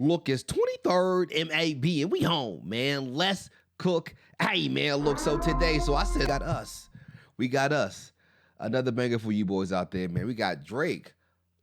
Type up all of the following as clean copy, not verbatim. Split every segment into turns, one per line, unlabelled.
Look, it's 23rd MAB and we home, man. Let's cook. Hey, man, look, so today, so I said, got us. We got us. Another banger for you boys out there, man. We got Drake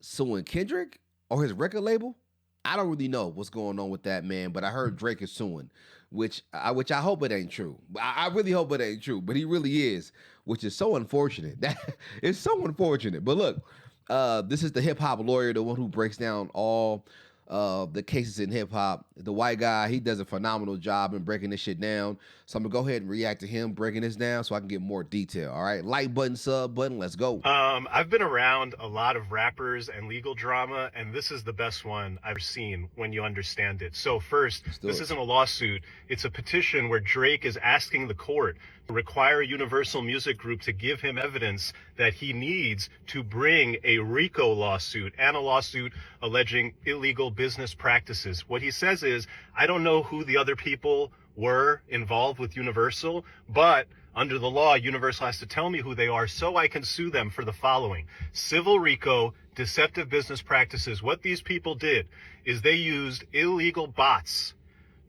suing Kendrick or his record label. I don't really know what's going on with that, man, but I heard Drake is suing, which I hope it ain't true. I really hope it ain't true, but he really is, which is so unfortunate. That it's so unfortunate. But look, this is the hip hop lawyer, the one who breaks down all the cases in hip hop. The white guy, he does a phenomenal job in breaking this shit down. So I'm gonna go ahead and react to him breaking this down so I can get more detail. All right, like button, sub button, let's go.
I've been around a lot of rappers and legal drama, and this is the best one I've seen when you understand it. So first, this isn't a lawsuit. It's a petition where Drake is asking the court to require Universal Music Group to give him evidence that he needs to bring a RICO lawsuit and a lawsuit alleging illegal business practices. What he says is, I don't know who the other people were involved with Universal, but under the law, Universal has to tell me who they are so I can sue them for the following: civil RICO, deceptive business practices. What these people did is they used illegal bots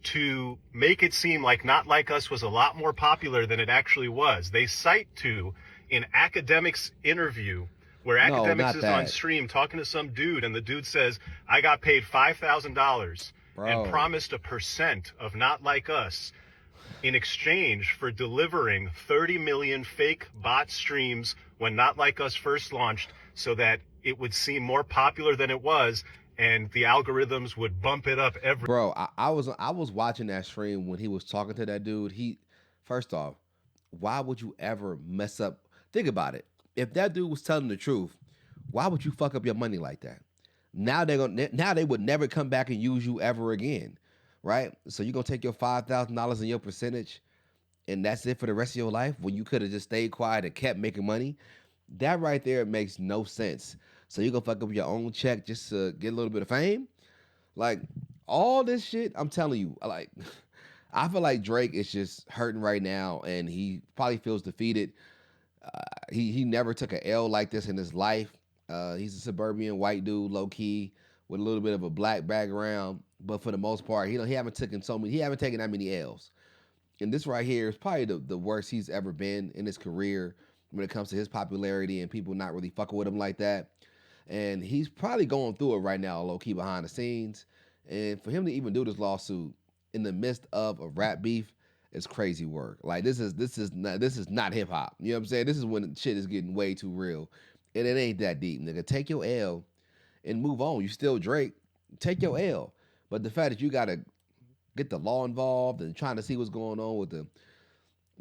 to make it seem like Not Like Us was a lot more popular than it actually was. They cite to an academics interview where academics is on stream talking to some dude, and the dude says, I got paid $5,000 and promised a percent of Not Like Us in exchange for delivering 30 million fake bot streams when Not Like Us first launched so that it would seem more popular than it was, and the algorithms would bump it up every.
Bro, I was watching that stream when he was talking to that dude. First off, why would you ever mess up? Think about it. If that dude was telling the truth, why would you fuck up your money like that? Now they would never come back and use you ever again, right? So you're gonna take your $5,000 and your percentage, and that's it for the rest of your life when you could have just stayed quiet and kept making money. That right there makes no sense. So you gonna fuck up your own check just to get a little bit of fame? Like all this shit, I'm telling you, like I feel like Drake is just hurting right now, and he probably feels defeated. He never took an L like this in his life. He's a suburban white dude, low key, with a little bit of a black background, but for the most part, he haven't taken that many L's. And this right here is probably the worst he's ever been in his career when it comes to his popularity and people not really fucking with him like that. And he's probably going through it right now, low key behind the scenes. And for him to even do this lawsuit in the midst of a rap beef is crazy work. Like this is not hip hop. You know what I'm saying? This is when shit is getting way too real, and it ain't that deep, nigga. Take your L and move on. You still Drake. Take your L. But the fact that you gotta get the law involved and trying to see what's going on with the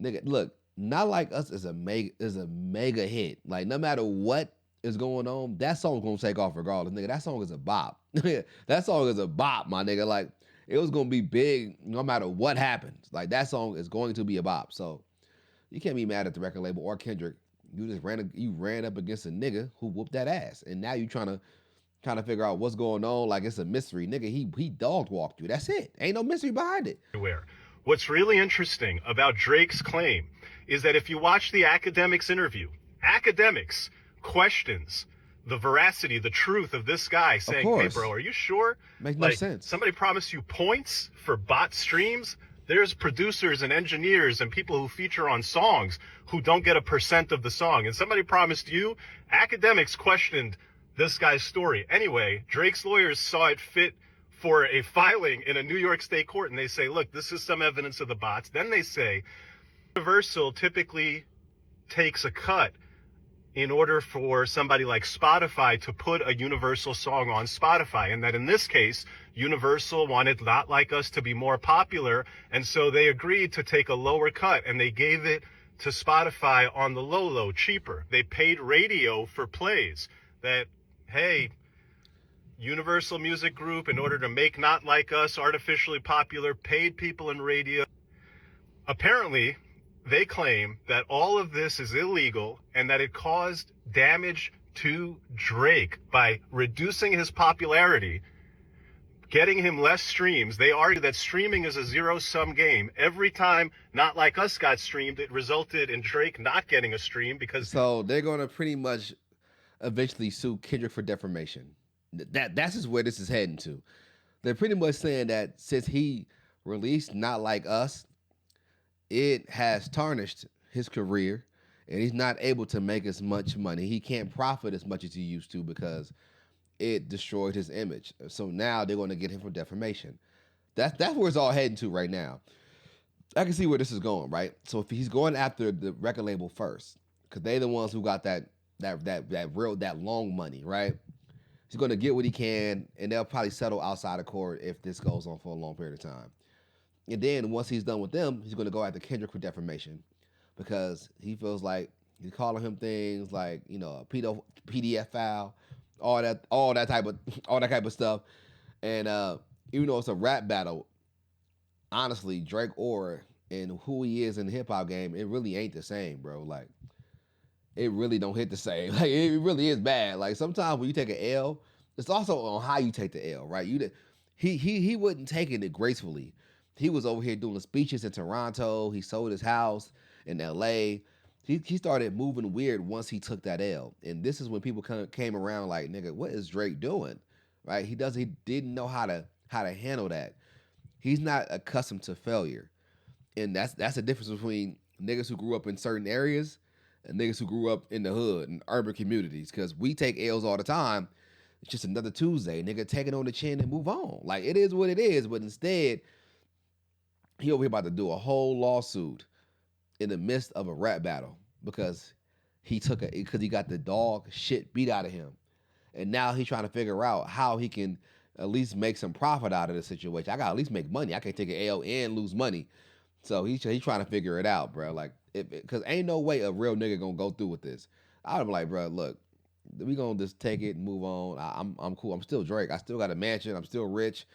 nigga, look, Not Like Us is a mega hit. Like no matter what is going on, that song's gonna take off regardless, nigga. That song is a bop. That song is a bop, my nigga. Like it was gonna be big no matter what happens. Like that song is going to be a bop. So you can't be mad at the record label or Kendrick. You ran up against a nigga who whooped that ass, and now you trying to figure out what's going on. Like it's a mystery, nigga. He dog walked you. That's it. Ain't no mystery behind it.
What's really interesting about Drake's claim is that if you watch the academics interview, academics questions the veracity, the truth of this guy saying, hey, bro, are you sure?
Makes no sense.
Somebody promised you points for bot streams. There's producers and engineers and people who feature on songs who don't get a percent of the song. And somebody promised you. Academics questioned this guy's story. Anyway, Drake's lawyers saw it fit for a filing in a New York state court. And they say, look, this is some evidence of the bots. Then they say Universal typically takes a cut in order for somebody like Spotify to put a Universal song on Spotify. And that in this case, Universal wanted Not Like Us to be more popular. And so they agreed to take a lower cut, and they gave it to Spotify on the low, cheaper. They paid radio for plays that, hey, Universal Music Group, in order to make Not Like Us artificially popular, paid people in radio. Apparently, they claim that all of this is illegal and that it caused damage to Drake by reducing his popularity, getting him less streams. They argue that streaming is a zero-sum game. Every time Not Like Us got streamed, it resulted in Drake not getting a stream because...
So they're going to pretty much eventually sue Kendrick for defamation. That's just where this is heading to. They're pretty much saying that since he released Not Like Us, it has tarnished his career and he's not able to make as much money. He can't profit as much as he used to because it destroyed his image. So now they're going to get him for defamation. That's where it's all heading to right now. I can see where this is going, right? So if he's going after the record label first, because they're the ones who got that long money, right? He's going to get what he can, and they'll probably settle outside of court if this goes on for a long period of time. And then once he's done with them, he's going to go after Kendrick for defamation because he feels like he's calling him things like a PDF file, all that type of stuff. And even though it's a rap battle, honestly, Drake or and who he is in the hip hop game, it really ain't the same, bro. Like it really don't hit the same. Like it really is bad. Like sometimes when you take an L, it's also on how you take the L, right? He wasn't taking it gracefully. He was over here doing speeches in Toronto. He sold his house in L.A. He started moving weird once he took that L, and this is when people came around like, nigga, what is Drake doing? Right? He didn't know how to handle that. He's not accustomed to failure, and that's the difference between niggas who grew up in certain areas and niggas who grew up in the hood and urban communities. Because we take L's all the time. It's just another Tuesday, nigga. Take it on the chin and move on. Like it is what it is. But instead, he over here about to do a whole lawsuit in the midst of a rap battle because he got the dog shit beat out of him, and now he's trying to figure out how he can at least make some profit out of the situation. I got to at least make money. I can't take an L and lose money. So he's trying to figure it out, bro. Like, because ain't no way a real nigga gonna go through with this. I'd be like, bro, look, we gonna just take it and move on. I'm cool. I'm still Drake. I still got a mansion. I'm still rich.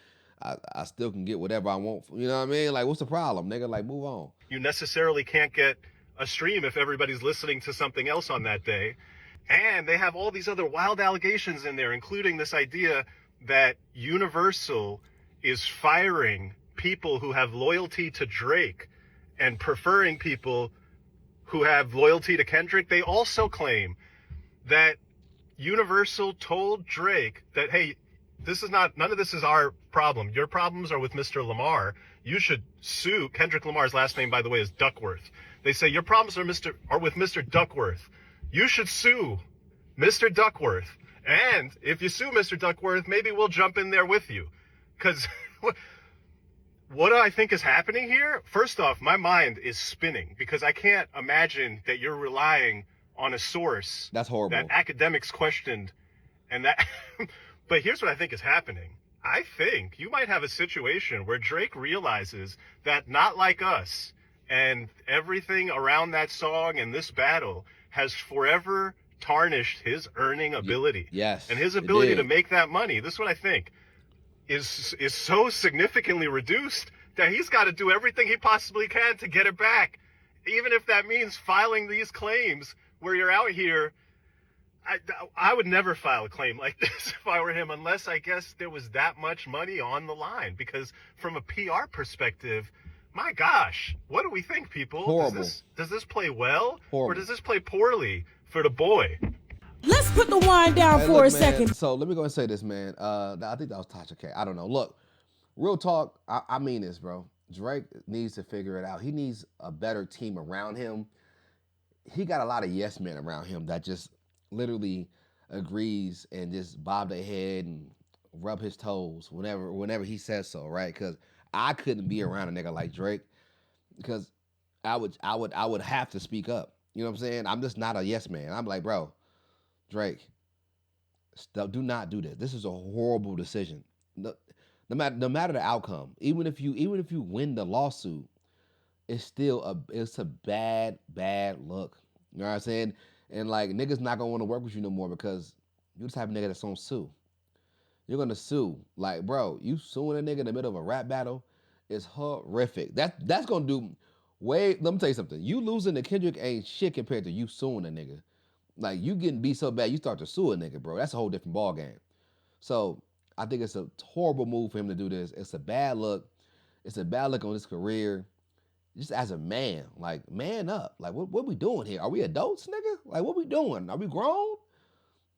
I still can get whatever I want. You know what I mean? Like, what's the problem, nigga? Like, move on.
You necessarily can't get a stream if everybody's listening to something else on that day. And they have all these other wild allegations in there, including this idea that Universal is firing people who have loyalty to Drake and preferring people who have loyalty to Kendrick. They also claim that Universal told Drake that, hey, none of this is our problem. Your problems are with Mr. Lamar. You should sue. Kendrick Lamar's last name, by the way, is Duckworth. They say your problems are with Mr. Duckworth. You should sue Mr. Duckworth. And if you sue Mr. Duckworth, maybe we'll jump in there with you. Because what I think is happening here, first off, my mind is spinning because I can't imagine that you're relying on a source
that's horrible
that academics questioned. And that, but here's what I think is happening. I think you might have a situation where Drake realizes that Not Like Us and everything around that song and this battle has forever tarnished his earning ability.
Yes.
And his ability to make that money. This is what I think is so significantly reduced that he's got to do everything he possibly can to get it back. Even if that means filing these claims where you're out here. I would never file a claim like this if I were him, unless I guess there was that much money on the line. Because from a PR perspective, my gosh, what do we think, people?
Horrible.
Does this play well?
Horrible.
Or does this play poorly for the boy?
Let's put the wine down for a second.
So let me go and say this, man. I think that was Tasha K. I don't know. Look, real talk. I mean this, bro. Drake needs to figure it out. He needs a better team around him. He got a lot of yes men around him that just literally agrees and just bob their head and rub his toes whenever he says so, right? Because I couldn't be around a nigga like Drake because I would have to speak up. You know what I'm saying? I'm just not a yes man. I'm like, bro, Drake, do not do this. This is a horrible decision. No matter the outcome, even if you win the lawsuit, it's still a bad look. You know what I'm saying? And like niggas not gonna want to work with you no more because you just have a nigga that's gonna sue. You're gonna sue. Like, bro, you suing a nigga in the middle of a rap battle is horrific. That's gonna do way. Let me tell you something. You losing to Kendrick ain't shit compared to you suing a nigga. Like you getting beat so bad you start to sue a nigga, bro. That's a whole different ball game. So I think it's a horrible move for him to do this. It's a bad look. It's a bad look on his career. Just as a man, like man up. Like what we doing here? Are we adults, nigga? Like what we doing? Are we grown?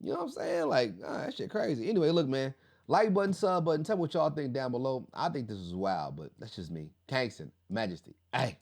You know what I'm saying? Like that shit crazy. Anyway, look, man. Like button, sub button. Tell me what y'all think down below. I think this is wild, but that's just me. Kangston, Majesty. Hey.